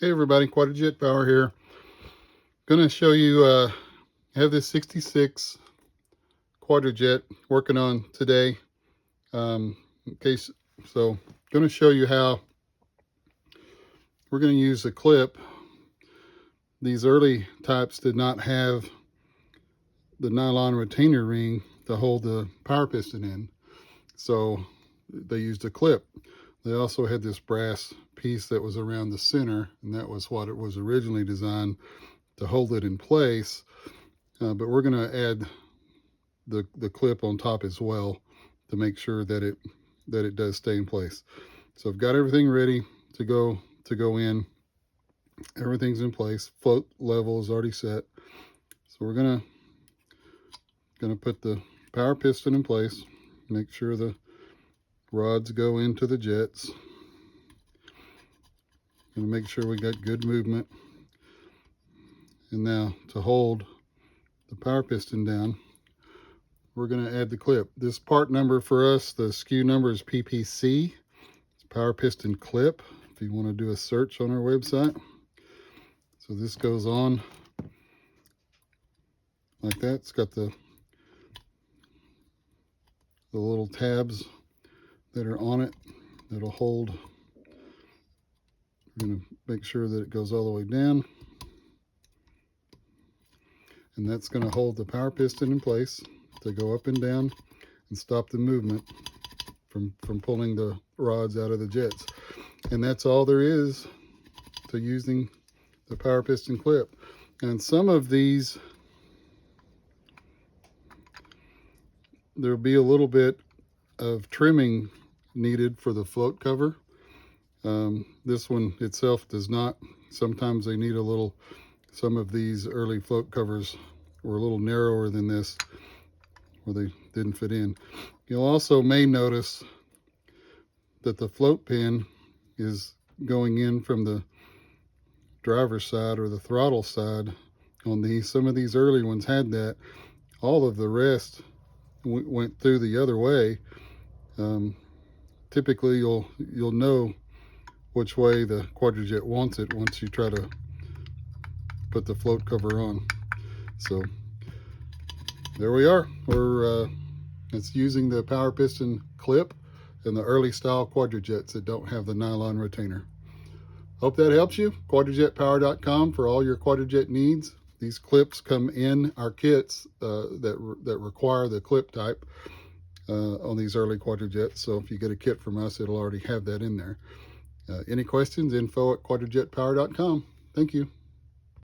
Hey everybody, Quadrajet Power here. Gonna show you, I have this 66 Quadrajet working on today. In case, so gonna show you how we're gonna use a clip. These early types did not have the nylon retainer ring to hold the power piston in, so they used a clip. They also had this brass piece that was around the center, and that was what it was originally designed to hold it in place. But we're going to add the clip on top as well to make sure that it does stay in place. So I've got everything ready to go in. Everything's in place. Float level is already set. So we're gonna put the power piston in place. Make sure the rods go into the jets. Gonna make sure we got good movement. And now to hold the power piston down, we're going to add the clip. This part number for us, the SKU number is PPC. It's power piston clip, if you want to do a search on our website. So this goes on like that. It's got the little tabs that are on it that'll hold. We're going to make sure that it goes all the way down. And that's going to hold the power piston in place to go up and down and stop the movement from pulling the rods out of the jets. And that's all there is to using the power piston clip. And some of these, there'll be a little bit of trimming needed for the float cover. This one itself does not. Sometimes they need a little. Some of these early float covers were a little narrower than this, where they didn't fit in. You'll also may notice that the float pin is going in from the driver's side or the throttle side on these. Some of these early ones had that. All of the rest went through the other way. Typically you'll know which way the Quadrajet wants it once you try to put the float cover on. So there we are. It's using the power piston clip and the early style Quadrajets that don't have the nylon retainer. Hope that helps you. Quadrajetpower.com for all your Quadrajet needs. These clips come in our kits that require the clip type on these early Quadrajets. So if you get a kit from us, it'll already have that in there. Any questions? Info@quadrajetpower.com. Thank you.